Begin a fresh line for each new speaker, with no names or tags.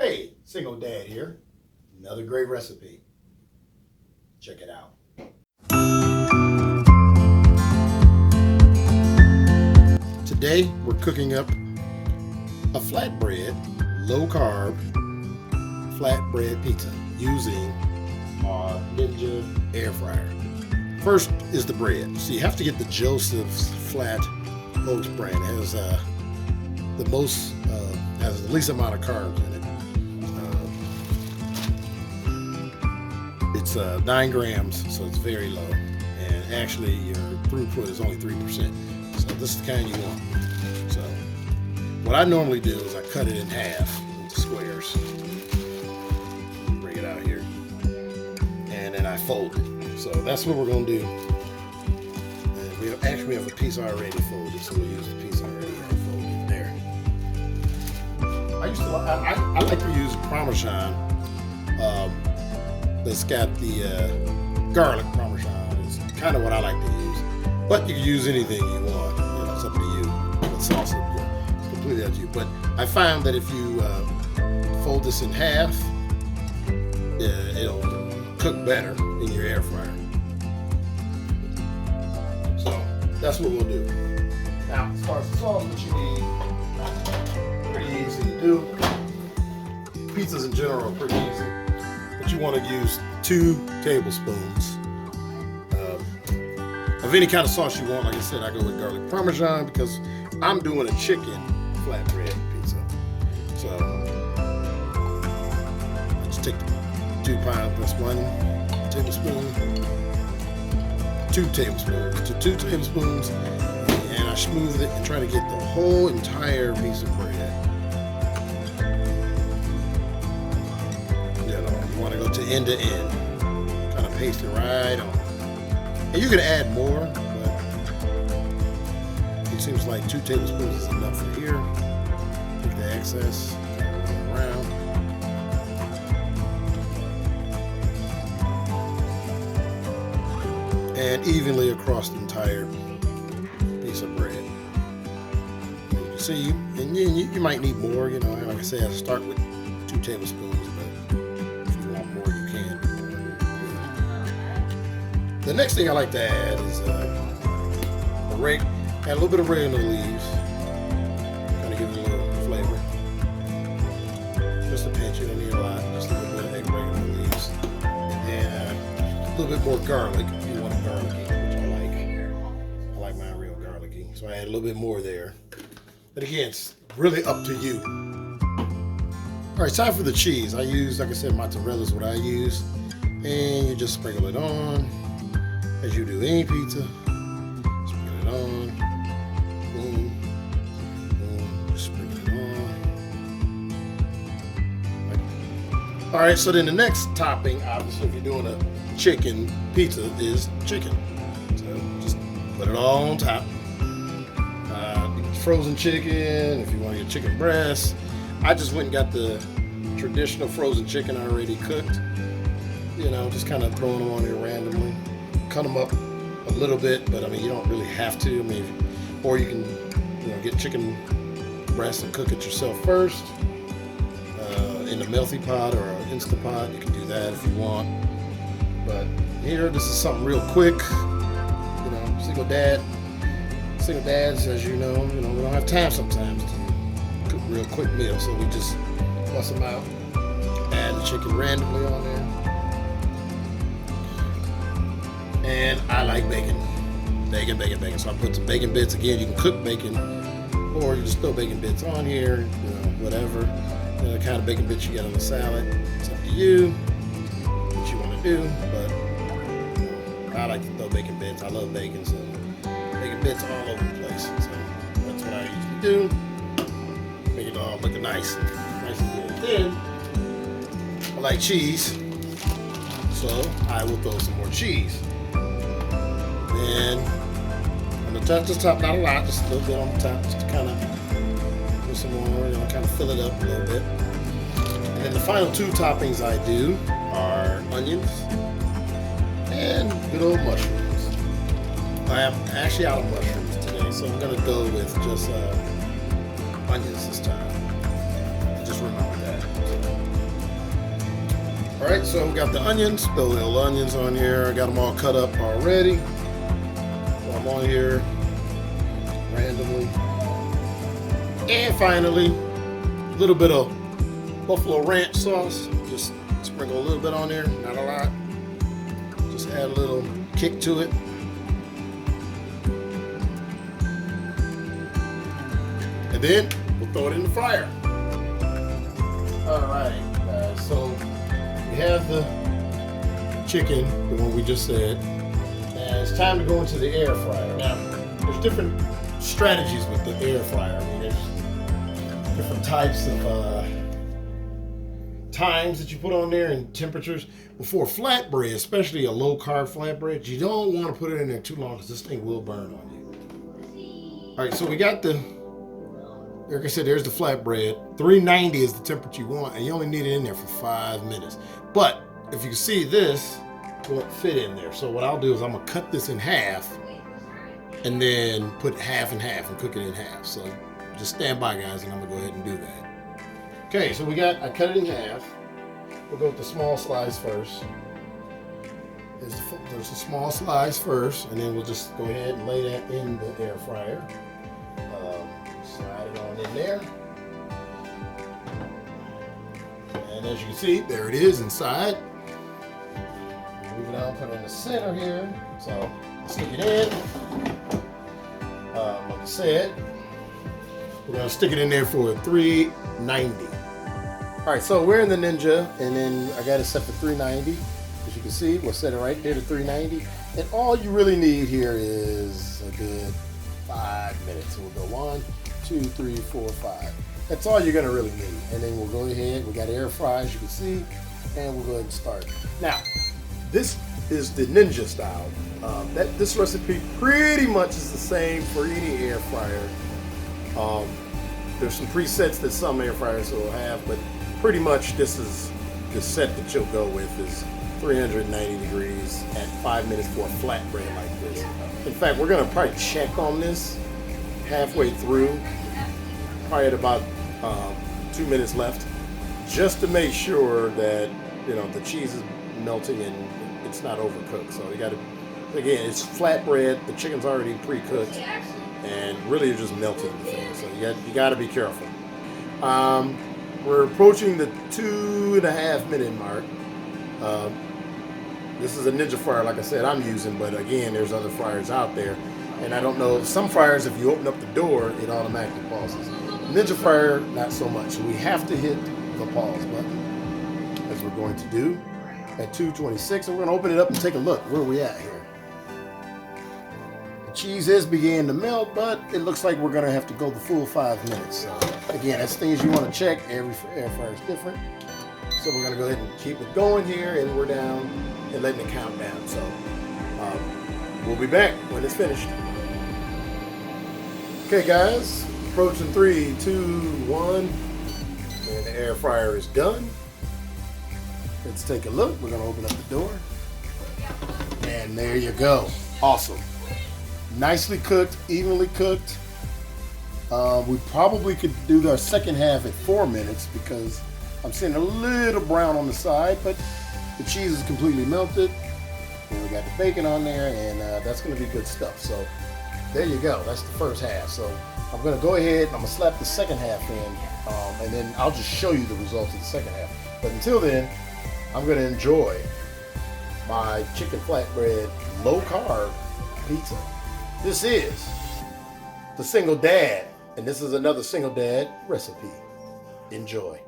Hey, Single Dad here. Another great recipe. Check it out. Today we're cooking up a flatbread, low carb flatbread pizza using our Ninja air fryer. First is the bread. So you have to get the Joseph's flat oats brand. It has has the least amount of carbs in it. It's 9 grams, so it's very low. And actually, your throughput is only 3%. So this is the kind you want. So what I normally do is I cut it in half into squares. Bring it out here. And then I fold it. So that's what we're going to do. And we have a piece already folded, so we'll use the piece already folded there. I like to use Parmesan. That's got the garlic Parmesan. It's kind of what I like to use. But you can use anything you want. You know, it's up to you. But salsa, it's completely up to you. But I found that if you fold this in half, it'll cook better in your air fryer. So that's what we'll do. Now, as far as the sauce, what you need, pretty easy to do. Pizzas in general are pretty easy. But you want to use 2 tablespoons of any kind of sauce you want. Like I said, I go with garlic Parmesan because I'm doing a chicken flatbread pizza. So let's take 2 pounds, that's 1 tablespoon, 2 tablespoons, to 2 tablespoons, and I smooth it and try to get the whole entire piece of bread. You want to go to end, kind of paste it right on. And you can add more, but it seems like 2 tablespoons is enough for here. Take the excess, kind of roll it around. And evenly across the entire piece of bread. You can see, and you might need more, you know, like I said, I start with 2 tablespoons, but if you want more, you can. The next thing I like to add is add a little bit of oregano leaves, kind of give it a little flavor. Just a pinch, you don't need a lot, just a little bit of oregano leaves. And a little bit more garlic if you want it garlicky, which I like. I like mine real garlicky, so I add a little bit more there. But again, it's really up to you. All right, time for the cheese. I use, like I said, mozzarella is what I use. And you just sprinkle it on. As you do any pizza, sprinkle it on, boom, boom, sprinkle it on. All right, so then the next topping, obviously if you're doing a chicken pizza, is chicken. So just put it all on top. Frozen chicken, if you want to get chicken breast. I just went and got the traditional frozen chicken already cooked. You know, just kind of throwing them on there randomly. Cut them up a little bit, but I mean, you don't really have to. I mean, or you can, you know, get chicken breast and cook it yourself first in a melty pot or an Instant Pot. You can do that if you want. But here, this is something real quick. You know, single dads, as you know, we don't have time sometimes to cook real quick meals, so we just bust them out, add the chicken randomly on there. And I like bacon. So I put some bacon bits. Again, you can cook bacon, or you just throw bacon bits on here, you know, whatever. You know, the kind of bacon bits you get on the salad. It's up to you, what you want to do. But you know, I like to throw bacon bits. I love bacon, so bacon bits all over the place. So that's what I usually do. Make it all look nice and good. Then I like cheese, so I will throw some more cheese. And on the top, not a lot, just a little bit on the top, just to kind of put some more, you know, kind of fill it up a little bit. And then the final 2 toppings I do are onions and good old mushrooms. I am actually out of mushrooms today, so I'm going to go with just onions this time. Just just remember that. All right, so we got the onions, the little onions on here. I got them all cut up already. So I'm on here randomly. And finally, a little bit of buffalo ranch sauce. Just sprinkle a little bit on there, not a lot. Just add a little kick to it. And then we'll throw it in the fryer. All right, guys, so we have the chicken, the one we just said, and it's time to go into the air fryer. Now, there's different strategies with the air fryer. I mean, there's different types of times that you put on there and temperatures. Before flatbread, especially a low carb flatbread, you don't want to put it in there too long because this thing will burn on you. All right, so we got the, like I said, there's the flatbread. 390 is the temperature you want, and you only need it in there for 5 minutes. But if you can see, this won't fit in there. So what I'll do is I'm gonna cut this in half and then put half and half and cook it in half. So just stand by, guys, and I'm gonna go ahead and do that. Okay, so I cut it in half. We'll go with the small slice first. There's a small slice first, and then we'll just go ahead and lay that in the air fryer. Slide it on in there. And as you can see, there it is inside. Move it out, put it in the center here. So stick it in. Like I said, we're gonna stick it in there for 390. All right, so we're in the Ninja, and then I got it set for 390. As you can see, we'll set it right there to 390. And all you really need here is a good 5 minutes. So we'll go 1, 2, 3, 4, 5. That's all you're gonna really need. And then we'll go ahead, we got air fry, as you can see, and we'll go ahead and start. Now, this is the Ninja style. This recipe pretty much is the same for any air fryer. There's some presets that some air fryers will have, but pretty much this is the set that you'll go with is 390 degrees at 5 minutes for a flatbread like this. In fact, we're gonna probably check on this halfway through, probably at about 2 minutes left, just to make sure that the cheese is melting and it's not overcooked. So you got to, again, it's flatbread. The chicken's already pre-cooked, and really you're just melting the thing. So you got to be careful. We're approaching the 2.5 minute mark. This is a Ninja fryer, like I said, I'm using, but again, there's other fryers out there. And I don't know, some fryers, if you open up the door, it automatically pauses. Ninja fryer, not so much. So we have to hit the pause button, as we're going to do at 2:26. And we're going to open it up and take a look. Where are we at here? The cheese is beginning to melt, but it looks like we're going to have to go the full 5 minutes. So again, that's things you want to check. Every air fryer is different. So we're going to go ahead and keep it going here, and we're down and letting it count down. So we'll be back when it's finished. Okay, guys, approaching 3, 2, 1, and the air fryer is done. Let's take a look. We're gonna open up the door, and there you go. Awesome, nicely cooked, evenly cooked. We probably could do our second half at 4 minutes because I'm seeing a little brown on the side, but the cheese is completely melted, and we got the bacon on there, and that's gonna be good stuff. So there you go. That's the first half. So I'm going to go ahead and I'm going to slap the second half in, and then I'll just show you the results of the second half. But until then, I'm going to enjoy my chicken flatbread low carb pizza. This is the Single Dad, and this is another Single Dad recipe. Enjoy.